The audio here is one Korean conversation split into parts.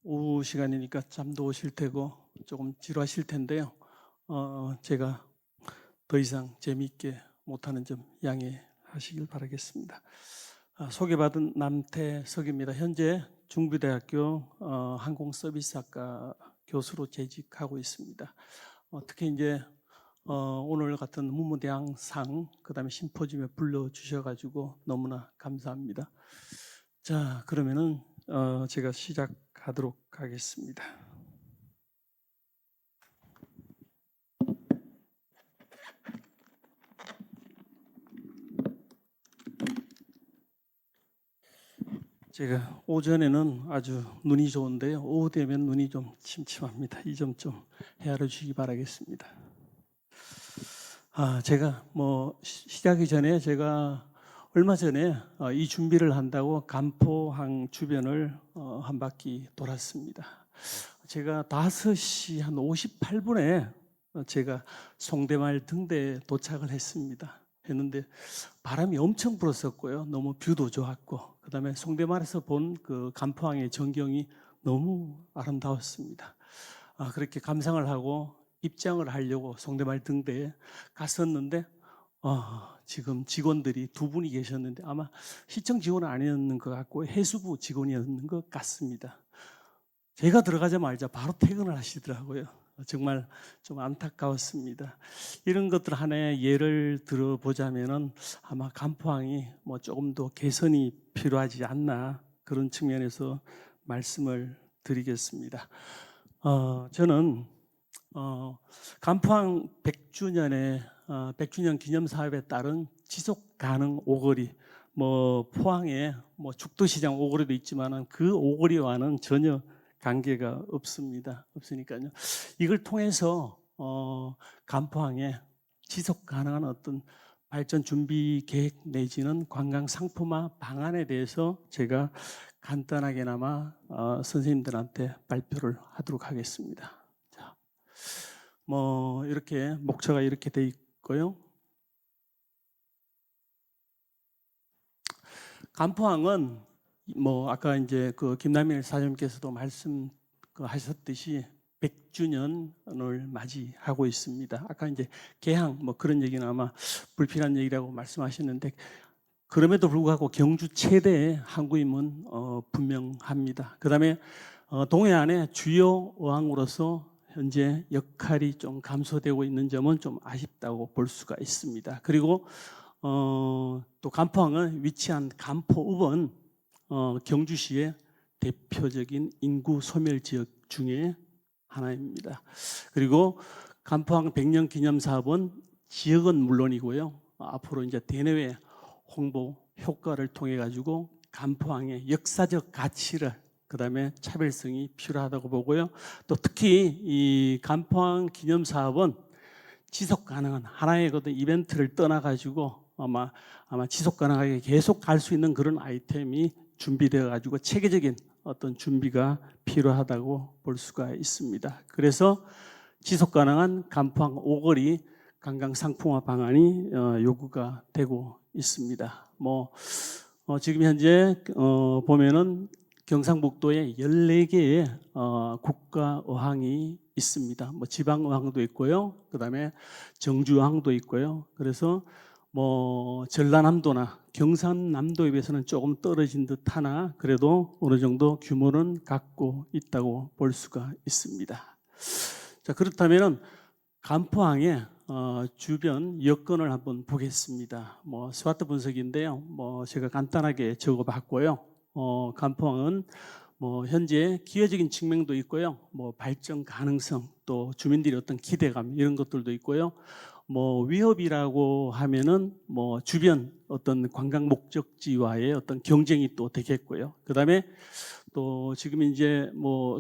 오후 시간이니까 잠도 오실 테고 조금 지루하실 텐데요. 제가 더 이상 재미있게 못하는 점 양해하시길 바라겠습니다. 소개받은 남태석입니다. 현재 중부대학교 항공서비스학과 교수로 재직하고 있습니다. 특히 이제 오늘 같은 문무대항상 그다음에 심포지엄에 불러주셔가지고 너무나 감사합니다. 자, 그러면은 제가 시작하도록 하겠습니다. 제가 오전에는 아주 눈이 좋은데요. 오후 되면 눈이 좀 침침합니다. 이 점 좀 헤아려 주시기 바라겠습니다. 제가 시작하기 전에 제가 얼마 전에 이 준비를 한다고 간포항 주변을 한 바퀴 돌았습니다. 제가 5시 한 58분에 제가 송대마을 등대에 도착을 했는데 바람이 엄청 불었었고요. 너무 뷰도 좋았고 그다음에 송대마을에서 본 그 간포항의 전경이 너무 아름다웠습니다. 그렇게 감상을 하고 입장을 하려고 송대마을 등대에 갔었는데 지금 직원들이 두 분이 계셨는데 아마 시청 직원은 아니었는 것 같고 해수부 직원이었는 것 같습니다. 제가 들어가자마자 바로 퇴근을 하시더라고요. 정말 좀 안타까웠습니다. 이런 것들 하나의 예를 들어보자면은 아마 간포항이 조금 더 개선이 필요하지 않나 그런 측면에서 말씀을 드리겠습니다. 저는 간포항 100주년 기념 사업에 따른 지속 가능 오거리, 포항에 죽도시장 오거리도 있지만은 그 오거리와는 전혀 관계가 없으니까요. 이걸 통해서 간포항에 지속 가능한 어떤 발전 준비 계획 내지는 관광 상품화 방안에 대해서 제가 간단하게나마 선생님들한테 발표를 하도록 하겠습니다. 자, 이렇게 목차가 이렇게 돼 있고요. 간포항은 아까 이제 그 김남일 사장님께서도 말씀하셨듯이 100주년을 맞이하고 있습니다. 아까 이제 개항 그런 얘기는 아마 불필요한 얘기라고 말씀하셨는데 그럼에도 불구하고 경주 최대의 항구임은 분명합니다. 그다음에 동해안의 주요 어항으로서 현재 역할이 좀 감소되고 있는 점은 좀 아쉽다고 볼 수가 있습니다. 그리고 또 간포항은 위치한 간포읍은 경주시의 대표적인 인구 소멸 지역 중에 하나입니다. 그리고 간포항 100년 기념 사업은 지역은 물론이고요. 앞으로 이제 대내외 홍보 효과를 통해 가지고 간포항의 역사적 가치를 그다음에 차별성이 필요하다고 보고요. 또 특히 이 간포항 기념 사업은 지속 가능한 하나의 어떤 이벤트를 떠나 가지고 아마 지속 가능하게 계속 갈 수 있는 그런 아이템이 준비되어 가지고 체계적인 어떤 준비가 필요하다고 볼 수가 있습니다. 그래서 지속 가능한 간포항 오거리 관광 상품화 방안이 요구가 되고 있습니다. 지금 현재 보면은 경상북도에 14개의 국가 어항이 있습니다. 지방 어항도 있고요. 그다음에 정주 어항도 있고요. 그래서 전라남도나 경상남도에 비해서는 조금 떨어진 듯하나 그래도 어느 정도 규모는 갖고 있다고 볼 수가 있습니다. 자, 그렇다면은 간포항의 주변 여건을 한번 보겠습니다. 스와트 분석인데요. 제가 간단하게 적어봤고요. 간포항은 현재 기회적인 측면도 있고요. 발전 가능성 또 주민들의 어떤 기대감 이런 것들도 있고요. 위협이라고 하면은 주변 어떤 관광 목적지와의 어떤 경쟁이 또 되겠고요. 그다음에 또 지금 이제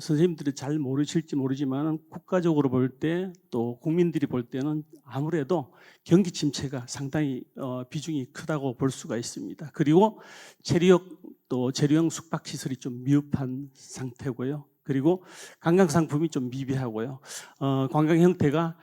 선생님들이 잘 모르실지 모르지만 국가적으로 볼 때 또 국민들이 볼 때는 아무래도 경기 침체가 상당히 비중이 크다고 볼 수가 있습니다. 그리고 재료형 숙박 시설이 좀 미흡한 상태고요. 그리고 관광 상품이 좀 미비하고요. 관광 형태가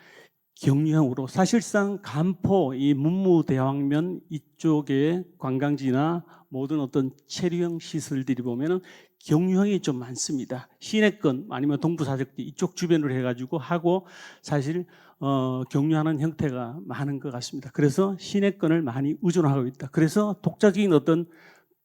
경유형으로 사실상 간포 이 문무대왕면 이쪽에 관광지나 모든 어떤 체류형 시설들이 보면은 경유형이 좀 많습니다. 시내권 아니면 동부사적지 이쪽 주변으로 해가지고 하고 사실 경유하는 형태가 많은 것 같습니다. 그래서 시내권을 많이 의존하고 있다. 그래서 독자적인 어떤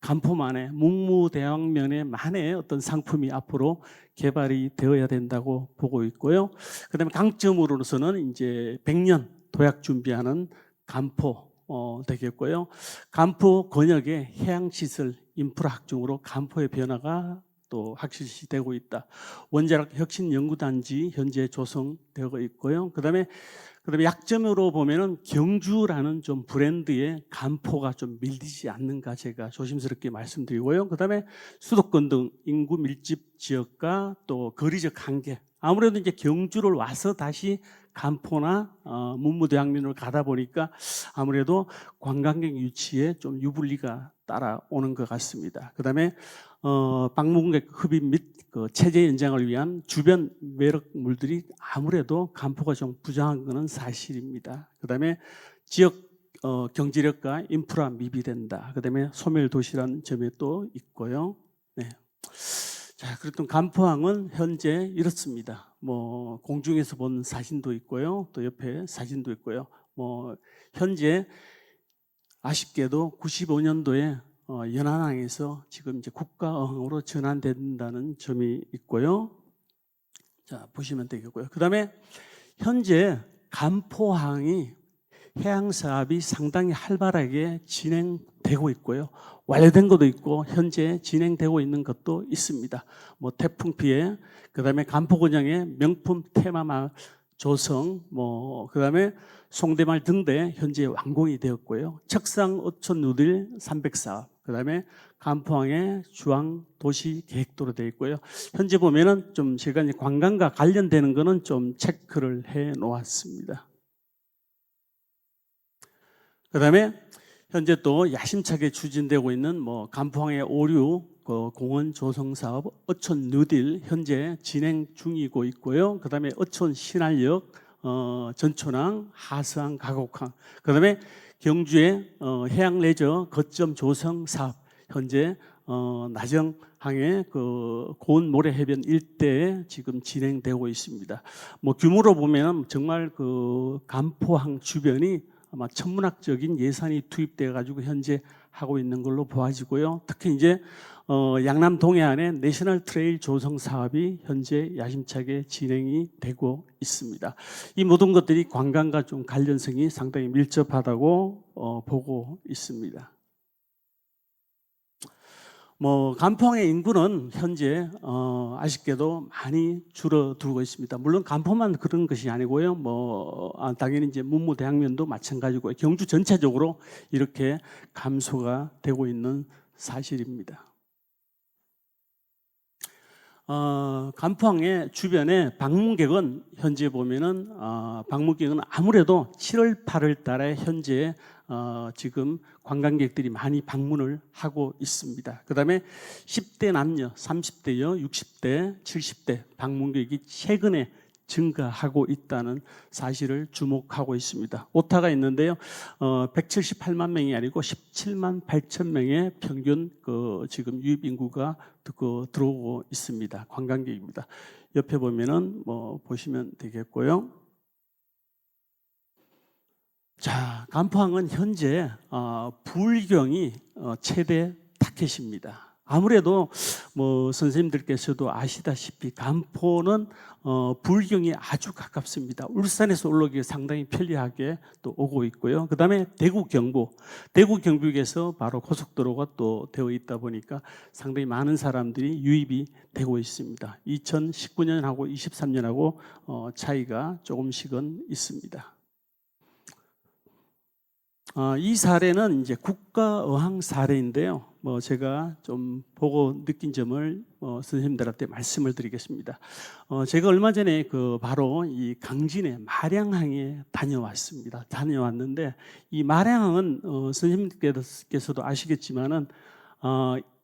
간포만의 문무대왕면의 만의 어떤 상품이 앞으로 개발이 되어야 된다고 보고 있고요. 그다음에 강점으로서는 이제 100년 도약 준비하는 간포 되겠고요. 간포 권역의 해양시설 인프라 확충으로 간포의 변화가 또 확실시 되고 있다. 원자력 혁신 연구단지 현재 조성되고 있고요. 그다음에 약점으로 보면은 경주라는 좀 브랜드의 간포가 좀 밀리지 않는가 제가 조심스럽게 말씀드리고요. 그다음에 수도권 등 인구 밀집 지역과 또 거리적 한계. 아무래도 이제 경주를 와서 다시 간포나 문무대왕면으로 가다 보니까 아무래도 관광객 유치에 좀 유불리가 따라오는 것 같습니다. 그다음에 방문객 흡입 및 그 체제 연장을 위한 주변 매력물들이 아무래도 간포가 좀 부족한 것은 사실입니다. 그다음에 지역 경제력과 인프라 미비된다. 그다음에 소멸 도시라는 점이 또 있고요. 네. 자, 그랬던 간포항은 현재 이렇습니다. 뭐 공중에서 본 사진도 있고요, 또 옆에 사진도 있고요. 뭐 현재 아쉽게도 95년도에 연안항에서 지금 이제 국가어항으로 전환된다는 점이 있고요. 자, 보시면 되겠고요. 그 다음에 현재 간포항이 해양 사업이 상당히 활발하게 진행되고 있고요. 완료된 것도 있고 현재 진행되고 있는 것도 있습니다. 뭐 태풍 피해, 그다음에 간포군영의 명품 테마마을 조성, 뭐 그다음에 송대마을 등대 현재 완공이 되었고요. 척상 어촌 누들 300사업, 그다음에 간포항의 주황 도시 계획도로 되어 있고요. 현재 보면은 좀 제가 이제 관광과 관련되는 거는 좀 체크를 해 놓았습니다. 그다음에 현재 또 야심차게 추진되고 있는 뭐 간포항의 오류 공원 조성 사업 어촌 뉴딜 현재 진행 중이고 있고요. 그다음에 어촌 신안역 전초항 하서항 가곡항, 그다음에 경주의 해양 레저 거점 조성 사업 현재 나정항의 그 고운 모래 해변 일대에 지금 진행되고 있습니다. 뭐 규모로 보면 정말 그 간포항 주변이 아마 천문학적인 예산이 투입돼 가지고 현재 하고 있는 걸로 보아지고요. 특히 이제 양남 동해안의 내셔널 트레일 조성 사업이 현재 야심차게 진행이 되고 있습니다. 이 모든 것들이 관광과 좀 관련성이 상당히 밀접하다고 보고 있습니다. 뭐 간포항의 인구는 현재 아쉽게도 많이 줄어들고 있습니다. 물론 간포만 그런 것이 아니고요. 뭐 당연히 이제 문무대왕면도 마찬가지고 경주 전체적으로 이렇게 감소가 되고 있는 사실입니다. 간포항의 주변에 방문객은 현재 보면은 방문객은 아무래도 7월 8월 달에 현재 지금 관광객들이 많이 방문을 하고 있습니다. 그다음에 10대 남녀, 30대여, 60대, 70대 방문객이 최근에 증가하고 있다는 사실을 주목하고 있습니다. 오타가 있는데요. 178만 명이 아니고 17만 8천 명의 평균 지금 유입 인구가 들어오고 있습니다. 관광객입니다. 옆에 보면은 뭐 보시면 되겠고요. 자, 간포항은 현재 불경이 최대 타켓입니다. 아무래도 뭐 선생님들께서도 아시다시피 간포는 불경이 아주 가깝습니다. 울산에서 올라오기 상당히 편리하게 또 오고 있고요. 그 다음에 대구 경북에서 바로 고속도로가 또 되어 있다 보니까 상당히 많은 사람들이 유입이 되고 있습니다. 2019년하고 23년하고 차이가 조금씩은 있습니다. 이 사례는 이제 국가어항 사례인데요. 뭐 제가 좀 보고 느낀 점을 선생님들한테 말씀을 드리겠습니다. 제가 얼마 전에 바로 이 강진의 마량항에 다녀왔는데 이 마량항은 선생님께서도 아시겠지만은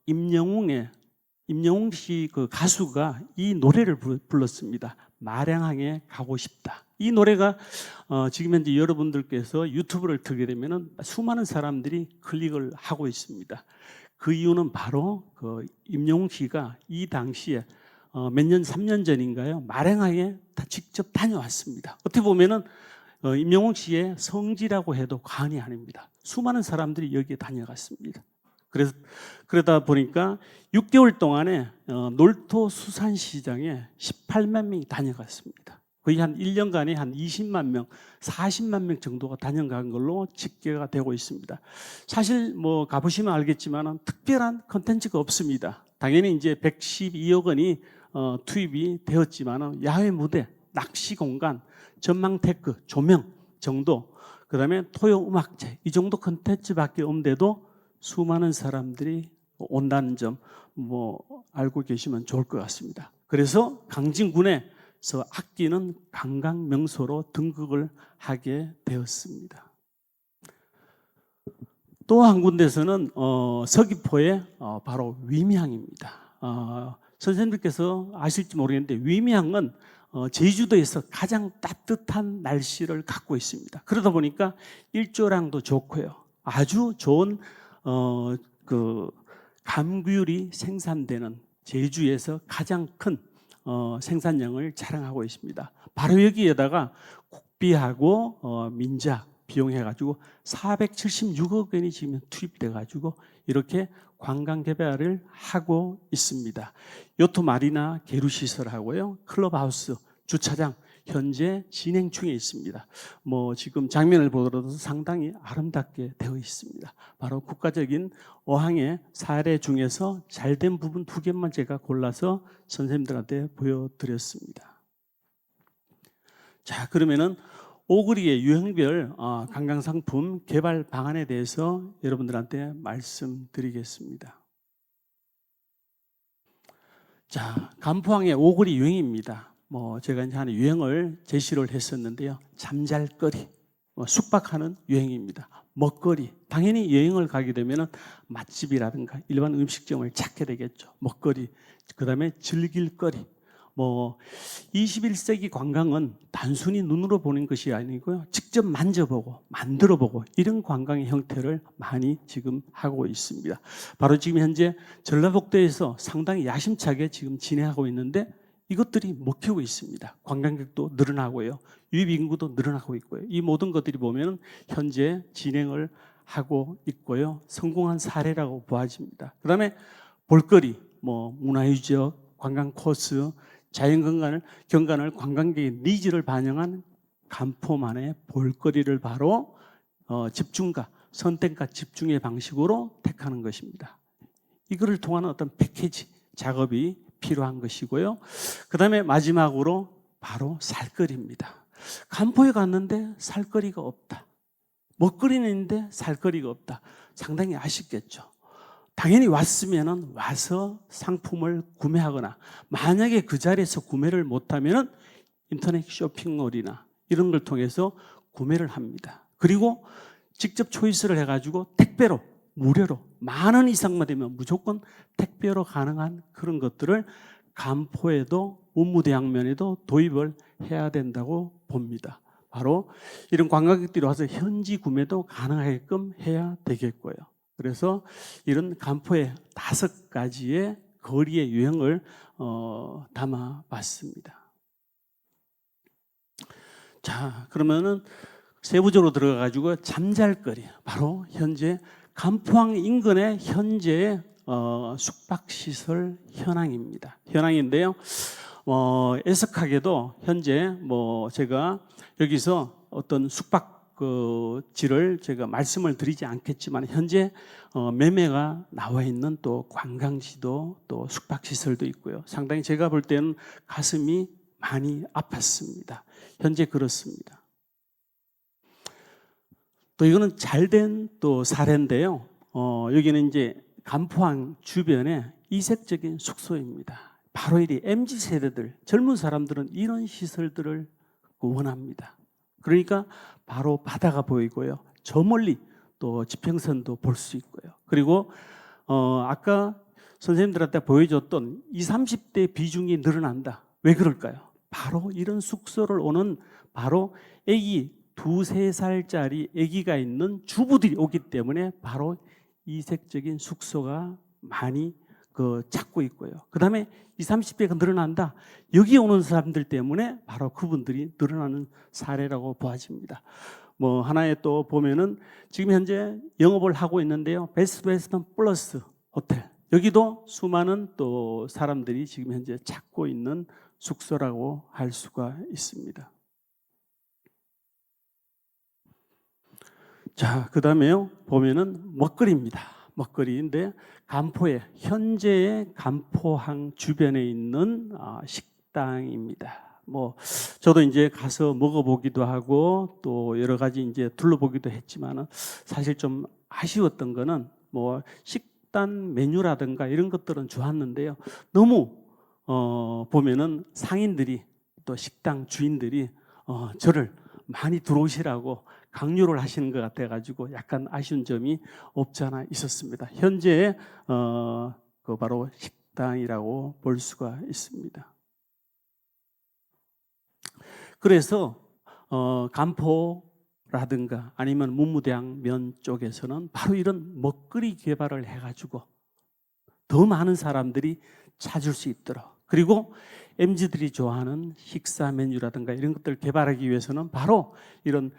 임영웅 씨 그 가수가 이 노래를 불렀습니다. 마량항에 가고 싶다. 이 노래가 지금 현재 여러분들께서 유튜브를 틀게 되면은 수많은 사람들이 클릭을 하고 있습니다. 그 이유는 바로 그 임영웅 씨가 이 당시에 몇 년, 3년 전인가요? 마량항에 다 직접 다녀왔습니다. 어떻게 보면은 임영웅 씨의 성지라고 해도 과언이 아닙니다. 수많은 사람들이 여기에 다녀갔습니다. 그래서 그러다 보니까 6개월 동안에 놀토 수산시장에 18만 명이 다녀갔습니다. 거의 한 1년간에 한 20만 명, 40만 명 정도가 다녀간 걸로 집계가 되고 있습니다. 사실 뭐 가보시면 알겠지만 특별한 컨텐츠가 없습니다. 당연히 이제 112억 원이 투입이 되었지만 야외 무대, 낚시 공간, 전망 테크, 조명 정도, 그 다음에 토요 음악제 이 정도 컨텐츠밖에 없는데도 수많은 사람들이 온다는 점 뭐 알고 계시면 좋을 것 같습니다. 그래서 강진군에서 아끼는 관광 명소로 등극을 하게 되었습니다. 또 한 군데서는 서귀포의 바로 위미항입니다. 선생님들께서 아실지 모르겠는데 위미항은 제주도에서 가장 따뜻한 날씨를 갖고 있습니다. 그러다 보니까 일조량도 좋고요. 아주 좋은 그 감귤이 생산되는 제주에서 가장 큰 생산량을 자랑하고 있습니다. 바로 여기에다가 국비하고 민자 비용해가지고 476억 원이 지금 투입돼가지고 이렇게 관광 개발을 하고 있습니다. 요트 마리나 계류 시설하고요, 클럽하우스, 주차장 현재 진행 중에 있습니다. 뭐 지금 장면을 보더라도 상당히 아름답게 되어 있습니다. 바로 국가적인 어항의 사례 중에서 잘된 부분 2개만 제가 골라서 선생님들한테 보여드렸습니다. 자, 그러면은 오그리의 유형별 관광상품 개발 방안에 대해서 여러분들한테 말씀드리겠습니다. 자, 간포항의 오그리 유형입니다. 뭐 제가 이제 하는 유형을 제시를 했었는데요. 잠잘거리, 숙박하는 유형입니다. 먹거리, 당연히 여행을 가게 되면 맛집이라든가 일반 음식점을 찾게 되겠죠. 먹거리, 그 다음에 즐길거리. 뭐 21세기 관광은 단순히 눈으로 보는 것이 아니고요, 직접 만져보고 만들어보고 이런 관광의 형태를 많이 지금 하고 있습니다. 바로 지금 현재 전라북도에서 상당히 야심차게 지금 진행하고 있는데 이것들이 먹히고 있습니다. 관광객도 늘어나고요, 유입 인구도 늘어나고 있고요. 이 모든 것들이 보면 현재 진행을 하고 있고요, 성공한 사례라고 보아집니다. 그 다음에 볼거리, 뭐 문화유적, 관광 코스, 자연경관을 관광객의 니즈를 반영한 간포만의 볼거리를 바로 집중과 선택과 집중의 방식으로 택하는 것입니다. 이거를 통한 어떤 패키지 작업이 필요한 것이고요. 그 다음에 마지막으로 바로 살거리입니다. 간포에 갔는데 살거리가 없다, 먹거리는 있는데 살거리가 없다, 상당히 아쉽겠죠. 당연히 왔으면 와서 상품을 구매하거나, 만약에 그 자리에서 구매를 못하면 인터넷 쇼핑몰이나 이런 걸 통해서 구매를 합니다. 그리고 직접 초이스를 해가지고 택배로, 무료로, 10,000원 이상만 되면 무조건 택배로 가능한 그런 것들을 간포에도 문무대학면에도 도입을 해야 된다고 봅니다. 바로 이런 관광객들이 와서 현지 구매도 가능하게끔 해야 되겠고요. 그래서 이런 간포의 5가지의 거리의 유형을 담아봤습니다. 자, 그러면은 세부적으로 들어가가지고 잠잘거리, 바로 현재 간포항 인근의 현재의 숙박시설 현황입니다. 현황인데요. 애석하게도 현재 뭐 제가 여기서 어떤 숙박지를 제가 말씀을 드리지 않겠지만 현재 매매가 나와 있는 또 관광지도 또 숙박시설도 있고요. 상당히 제가 볼 때는 가슴이 많이 아팠습니다. 현재 그렇습니다. 또 이거는 잘된 또 사례인데요. 여기는 이제 간포항 주변에 이색적인 숙소입니다. 바로 이 MZ세대들, 젊은 사람들은 이런 시설들을 원합니다. 그러니까 바로 바다가 보이고요, 저 멀리 또 지평선도 볼 수 있고요. 그리고 아까 선생님들한테 보여줬던 20, 30대 비중이 늘어난다. 왜 그럴까요? 바로 이런 숙소를 오는 바로 아기 2-3살짜리 아기가 있는 주부들이 오기 때문에 바로 이색적인 숙소가 많이 찾고 있고요. 그 다음에 20, 30대가 늘어난다. 여기 오는 사람들 때문에 바로 그분들이 늘어나는 사례라고 보아집니다. 뭐 하나에 또 보면은 지금 현재 영업을 하고 있는데요. 베스트 웨스턴 플러스 호텔. 여기도 수많은 또 사람들이 지금 현재 찾고 있는 숙소라고 할 수가 있습니다. 자, 그 다음에요. 보면은 먹거리입니다. 먹거리인데 간포에 현재의 간포항 주변에 있는 식당입니다. 뭐 저도 이제 가서 먹어보기도 하고 또 여러 가지 이제 둘러보기도 했지만은 사실 좀 아쉬웠던 거는 뭐 식단 메뉴라든가 이런 것들은 좋았는데요. 너무 보면은 상인들이 또 식당 주인들이 저를 많이 들어오시라고 강요를 하시는 것 같아가지고 약간 아쉬운 점이 없지 않아 있었습니다. 현재 그 바로 식당이라고 볼 수가 있습니다. 그래서 간포라든가 아니면 문무대학면 쪽에서는 바로 이런 먹거리 개발을 해가지고 더 많은 사람들이 찾을 수 있도록, 그리고 MZ들이 좋아하는 식사 메뉴라든가 이런 것들을 개발하기 위해서는 바로 이런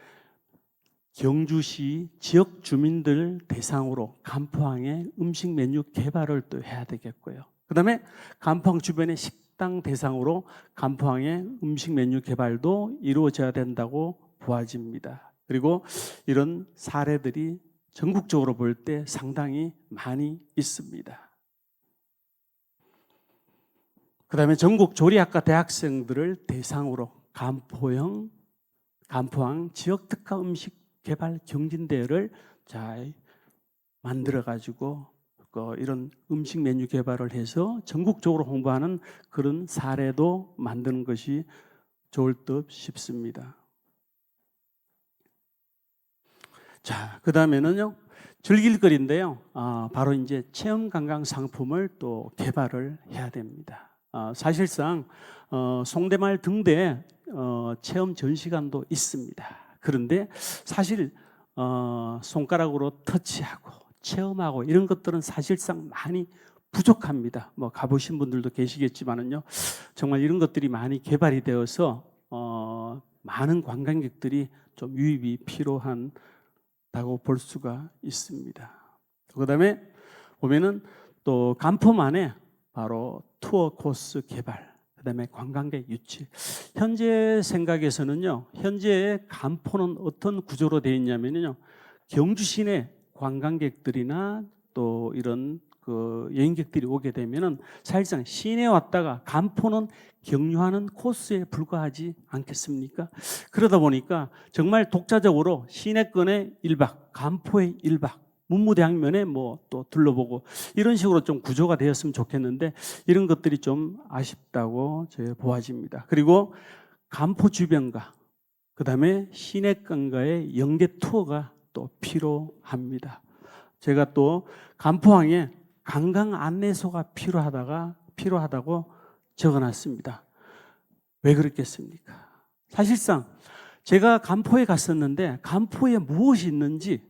경주시 지역 주민들 대상으로 간포항의 음식 메뉴 개발을 또 해야 되겠고요. 그 다음에 간포항 주변의 식당 대상으로 간포항의 음식 메뉴 개발도 이루어져야 된다고 보아집니다. 그리고 이런 사례들이 전국적으로 볼 때 상당히 많이 있습니다. 그 다음에 전국 조리학과 대학생들을 대상으로 간포항 지역 특화 음식 개발 경진대회를 잘 만들어가지고 이런 음식 메뉴 개발을 해서 전국적으로 홍보하는 그런 사례도 만드는 것이 좋을 듯 싶습니다. 자, 그 다음에는요, 즐길거리인데요. 바로 이제 체험 관광 상품을 또 개발을 해야 됩니다. 사실상 송대마을 등대에 체험 전시관도 있습니다. 그런데 사실 손가락으로 터치하고 체험하고 이런 것들은 사실상 많이 부족합니다. 뭐 가보신 분들도 계시겠지만은요, 정말 이런 것들이 많이 개발이 되어서 많은 관광객들이 좀 유입이 필요하다고 볼 수가 있습니다. 그다음에 보면은 또 간포만에 바로 투어 코스 개발, 그다음에 관광객 유치. 현재 생각에서는요, 현재 간포는 어떤 구조로 되어 있냐면요, 경주 시내 관광객들이나 또 이런 여행객들이 오게 되면은 사실상 시내에 왔다가 간포는 경유하는 코스에 불과하지 않겠습니까? 그러다 보니까 정말 독자적으로 시내권에 1박, 간포에 1박, 문무대학면에 뭐 또 둘러보고 이런 식으로 좀 구조가 되었으면 좋겠는데 이런 것들이 좀 아쉽다고 보아집니다. 그리고 간포 주변과 그다음에 시내권과의 연계 투어가 또 필요합니다. 제가 또 간포항에 관광 안내소가 필요하다고 적어놨습니다. 왜 그렇겠습니까? 사실상 제가 간포에 갔었는데 간포에 무엇이 있는지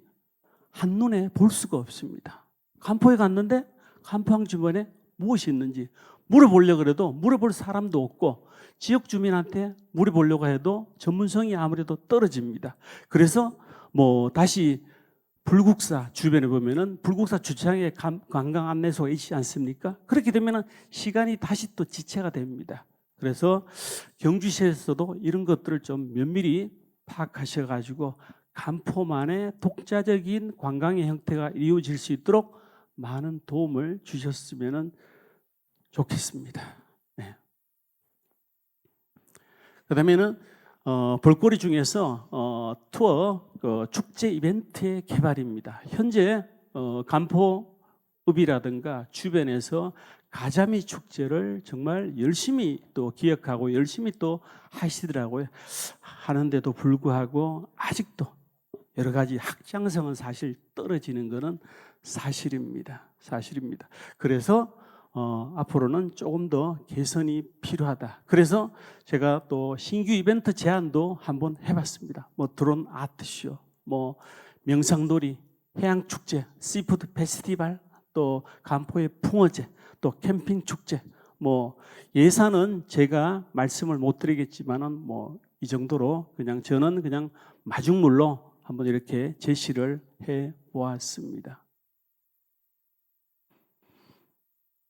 한눈에 볼 수가 없습니다. 간포에 갔는데 간포항 주변에 무엇이 있는지 물어보려고 해도 물어볼 사람도 없고 지역 주민한테 물어보려고 해도 전문성이 아무래도 떨어집니다. 그래서 뭐 다시 불국사 주변에 보면은 불국사 주차장에 관광 안내소가 있지 않습니까? 그렇게 되면은 시간이 다시 또 지체가 됩니다. 그래서 경주시에서도 이런 것들을 좀 면밀히 파악하셔가지고 간포만의 독자적인 관광의 형태가 이루어질 수 있도록 많은 도움을 주셨으면 좋겠습니다. 네. 그다음에는 볼거리 중에서 투어 축제 이벤트의 개발입니다. 현재 간포읍이라든가 주변에서 가자미 축제를 정말 열심히 또 기억하고 열심히 또 하시더라고요. 하는데도 불구하고 아직도 여러 가지 확장성은 사실 떨어지는 것은 사실입니다. 그래서 앞으로는 조금 더 개선이 필요하다. 그래서 제가 또 신규 이벤트 제안도 한번 해봤습니다. 뭐 드론 아트쇼, 뭐 명상놀이, 해양축제, 시푸드 페스티벌, 또 간포의 풍어제, 또 캠핑 축제. 뭐 예산은 제가 말씀을 못 드리겠지만은 뭐 이 정도로 그냥 저는 그냥 마중물로 한번 이렇게 제시를 해 보았습니다.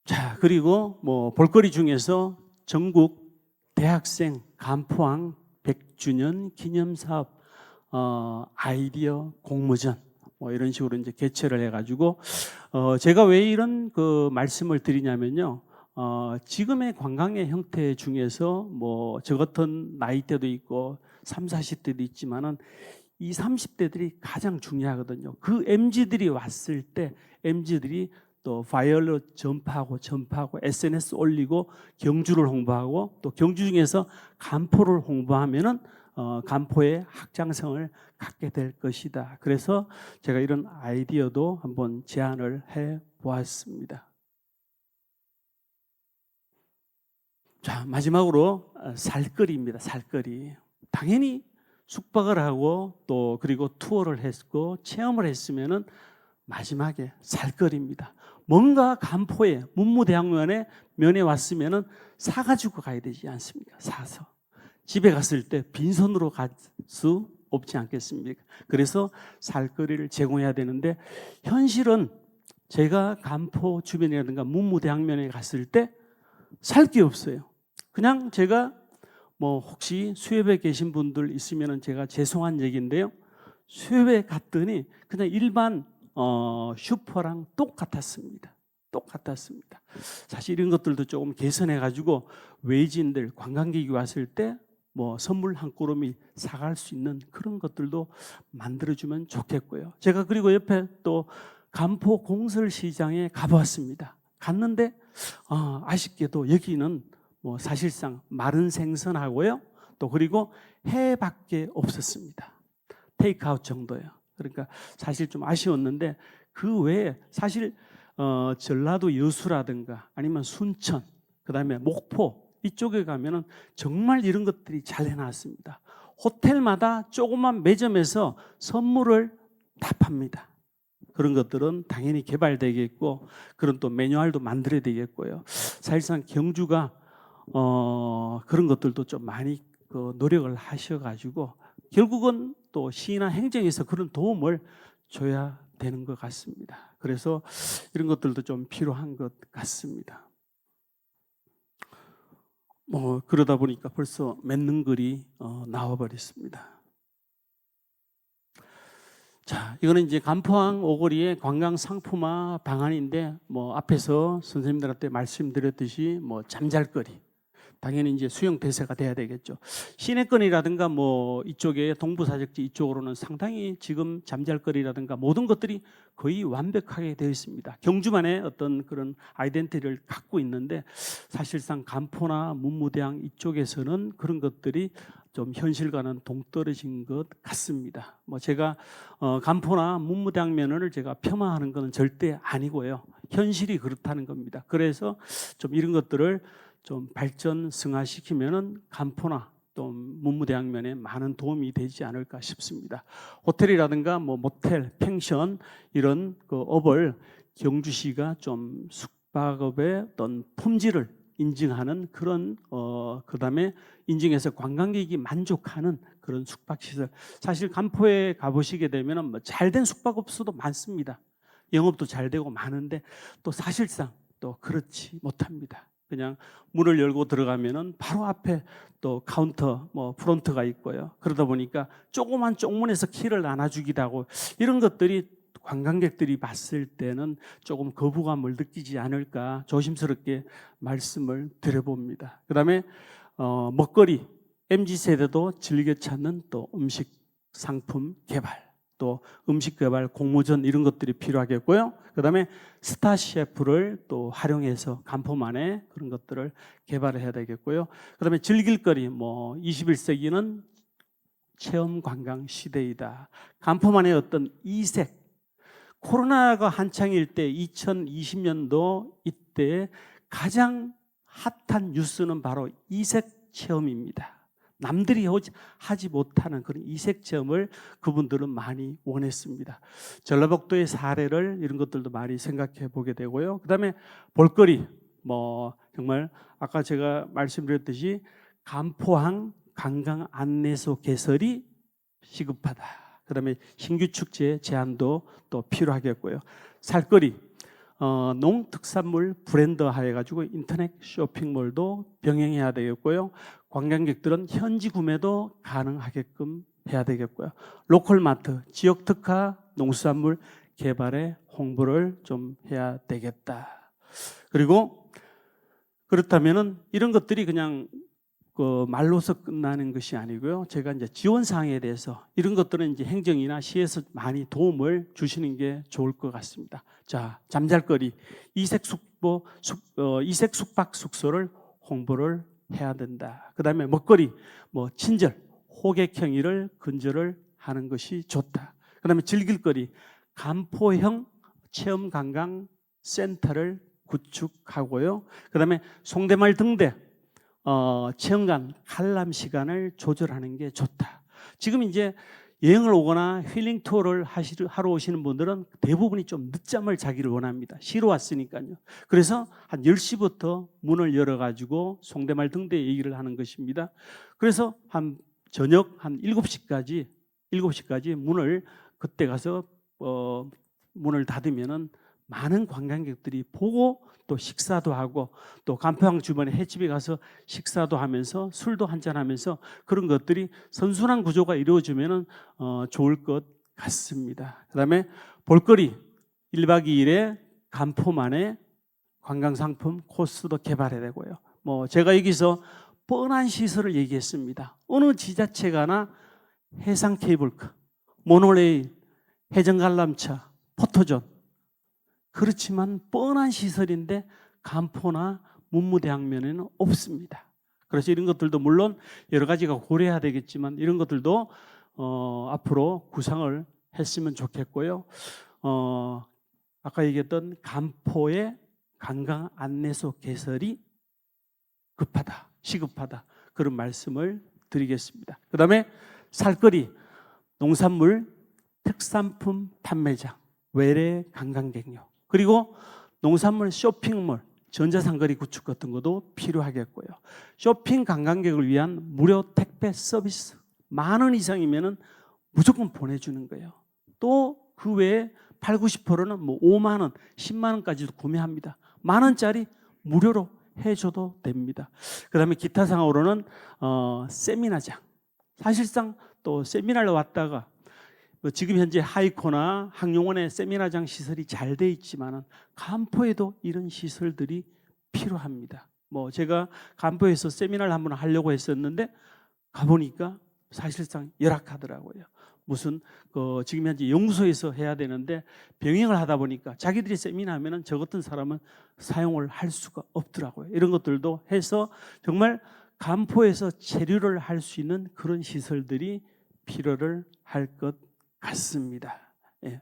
자, 그리고 뭐 볼거리 중에서 전국 대학생 간포항 100주년 기념사업 아이디어 공모전 뭐 이런 식으로 이제 개최를 해가지고 제가 왜 이런 그 말씀을 드리냐면요. 지금의 관광의 형태 중에서 뭐 저 같은 나이대도 있고 3, 40대도 있지만은 이 30대들이 가장 중요하거든요. 그 MZ들이 왔을 때 MZ들이 또 파이어로 전파하고 SNS 올리고 경주를 홍보하고 또 경주 중에서 간포를 홍보하면은 간포의 확장성을 갖게 될 것이다. 그래서 제가 이런 아이디어도 한번 제안을 해 보았습니다. 자, 마지막으로 살거리입니다. 살거리. 당연히 숙박을 하고 또 그리고 투어를 했고 체험을 했으면은 마지막에 살거리입니다. 뭔가 간포에 문무대학면에 면에 왔으면은 사가지고 가야 되지 않습니까? 사서 집에 갔을 때 빈손으로 갈 수 없지 않겠습니까? 그래서 살거리를 제공해야 되는데 현실은 제가 간포 주변이라든가 문무대학면에 갔을 때 살 게 없어요. 그냥 제가 뭐 혹시 수협에 계신 분들 있으면 제가 죄송한 얘기인데요. 수협에 갔더니 그냥 일반 슈퍼랑 똑같았습니다. 똑같았습니다. 사실 이런 것들도 조금 개선해 가지고 외지인들 관광객이 왔을 때 뭐 선물 한 꾸러미 사갈 수 있는 그런 것들도 만들어주면 좋겠고요. 제가 그리고 옆에 또 간포 공설시장에 가보았습니다. 갔는데 아쉽게도 여기는 뭐 사실상 마른 생선하고요. 또 그리고 회밖에 없었습니다. 테이크아웃 정도예요. 그러니까 사실 좀 아쉬웠는데 그 외에 사실 전라도 여수라든가 아니면 순천, 그다음에 목포 이쪽에 가면은 정말 이런 것들이 잘 해놨습니다. 호텔마다 조그만 매점에서 선물을 다 팝니다. 그런 것들은 당연히 개발되겠고 그런 또 매뉴얼도 만들어야 되겠고요. 사실상 경주가 그런 것들도 좀 많이 노력을 하셔가지고 결국은 또 시나 행정에서 그런 도움을 줘야 되는 것 같습니다. 그래서 이런 것들도 좀 필요한 것 같습니다. 뭐 그러다 보니까 벌써 맺는 글이 나와버렸습니다. 자, 이거는 이제 간포항 오거리의 관광 상품화 방안인데 뭐 앞에서 선생님들한테 말씀드렸듯이 뭐 잠잘거리 당연히 이제 수용 대세가 돼야 되겠죠. 시내권이라든가 뭐 이쪽에 동부사적지 이쪽으로는 상당히 지금 잠잘거리라든가 모든 것들이 거의 완벽하게 되어 있습니다. 경주만의 어떤 그런 아이덴티티를 갖고 있는데 사실상 간포나 문무대항 이쪽에서는 그런 것들이 좀 현실과는 동떨어진 것 같습니다. 뭐 제가 간포나 문무대항면을 제가 폄하하는 것은 절대 아니고요. 현실이 그렇다는 겁니다. 그래서 좀 이런 것들을 좀 발전 승화시키면은 간포나 또 문무대학면에 많은 도움이 되지 않을까 싶습니다. 호텔이라든가 뭐 모텔, 펜션 이런 그 업을 경주시가 좀 숙박업의 어떤 품질을 인증하는 그런 그다음에 인증해서 관광객이 만족하는 그런 숙박시설. 사실 간포에 가보시게 되면은 뭐 잘된 숙박업소도 많습니다. 영업도 잘 되고 많은데 또 사실상 또 그렇지 못합니다. 그냥 문을 열고 들어가면은 바로 앞에 또 카운터 뭐 프론트가 있고요. 그러다 보니까 조그만 쪽문에서 키를 나눠주기도 하고 이런 것들이 관광객들이 봤을 때는 조금 거부감을 느끼지 않을까 조심스럽게 말씀을 드려봅니다. 그다음에 먹거리 MZ세대도 즐겨 찾는 또 음식 상품 개발 또 음식 개발 공모전 이런 것들이 필요하겠고요. 그다음에 스타 셰프를 또 활용해서 간포만의 그런 것들을 개발을 해야 되겠고요. 그다음에 즐길거리 뭐 21세기는 체험 관광 시대이다. 간포만의 어떤 이색 코로나가 한창일 때 2020년도 이때 가장 핫한 뉴스는 바로 이색 체험입니다. 남들이 하지 못하는 그런 이색 체험을 그분들은 많이 원했습니다. 전라북도의 사례를 이런 것들도 많이 생각해 보게 되고요. 그다음에 볼거리, 정말 아까 제가 말씀드렸듯이 간포항 관광 안내소 개설이 시급하다. 그다음에 신규 축제 제한도 또 필요하겠고요. 살거리, 농특산물 브랜드화 해가지고 인터넷 쇼핑몰도 병행해야 되겠고요. 관광객들은 현지 구매도 가능하게끔 해야 되겠고요. 로컬마트, 지역 특화 농수산물 개발에 홍보를 좀 해야 되겠다. 그리고 그렇다면은 이런 것들이 그냥 말로서 끝나는 것이 아니고요. 제가 이제 지원 사항에 대해서 이런 것들은 이제 행정이나 시에서 많이 도움을 주시는 게 좋을 것 같습니다. 자, 잠잘거리, 이색 숙박 숙소를 홍보를 해야 된다. 그다음에 먹거리, 친절, 호객 행위를 근절을 하는 것이 좋다. 그다음에 즐길거리, 간포형 체험 관광 센터를 구축하고요. 그다음에 송대마을 등대 체험관 관람 시간을 조절하는 게 좋다. 지금 이제 여행을 오거나 힐링 투어를 하러 오시는 분들은 대부분이 좀 늦잠을 자기를 원합니다. 쉬러 왔으니까요. 그래서 한 10시부터 문을 열어가지고 송대마을 등대 얘기를 하는 것입니다. 그래서 한 저녁 한 7시까지 문을 그때 가서 문을 닫으면은 많은 관광객들이 보고 또 식사도 하고 또 간포항 주변에 횟집에 가서 식사도 하면서 술도 한잔하면서 그런 것들이 선순환 구조가 이루어지면 좋을 것 같습니다. 그다음에 볼거리 1박 2일에 간포만의 관광상품 코스도 개발해야 되고요. 제가 여기서 뻔한 시설을 얘기했습니다. 어느 지자체가나 해상 케이블카, 모노레일, 해전 관람차, 포토존 그렇지만 뻔한 시설인데 간포나 문무대항면에는 없습니다. 그래서 이런 것들도 물론 여러 가지가 고려해야 되겠지만 이런 것들도 앞으로 구상을 했으면 좋겠고요. 아까 얘기했던 간포의 관광 안내소 개설이 급하다, 시급하다 그런 말씀을 드리겠습니다. 그다음에 살거리, 농산물, 특산품 판매장, 외래 관광객용 그리고 농산물 쇼핑몰, 전자상거리 구축 같은 것도 필요하겠고요. 쇼핑 관광객을 위한 무료 택배 서비스 10,000원 이상이면 무조건 보내주는 거예요. 또 그 외에 8, 90%는 5만 원, 10만 원까지도 구매합니다. 10,000원짜리 무료로 해줘도 됩니다. 그 다음에 기타 상으로는 세미나장. 사실상 또 세미나를 왔다가 지금 현재 하이코나 항용원의 세미나장 시설이 잘 돼 있지만 간포에도 이런 시설들이 필요합니다. 제가 간포에서 세미나를 한번 하려고 했었는데 가보니까 사실상 열악하더라고요. 무슨 지금 현재 연구소에서 해야 되는데 병행을 하다 보니까 자기들이 세미나 하면은 저 같은 사람은 사용을 할 수가 없더라고요. 이런 것들도 해서 정말 간포에서 체류를 할 수 있는 그런 시설들이 필요를 할 것 같습니다. 예.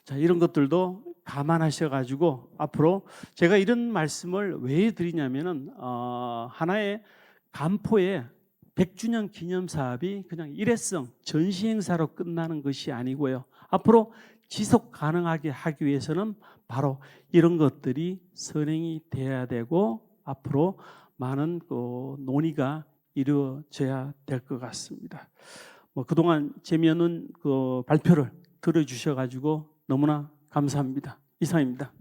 자, 이런 것들도 감안하셔가지고 앞으로 제가 이런 말씀을 왜 드리냐면은 하나의 간포의 100주년 기념 사업이 그냥 일회성 전시 행사로 끝나는 것이 아니고요. 앞으로 지속 가능하게 하기 위해서는 바로 이런 것들이 선행이 돼야 되고 앞으로 많은 논의가 이루어져야 될 것 같습니다. 그동안 재미있는 발표를 들어주셔가지고 너무나 감사합니다. 이상입니다.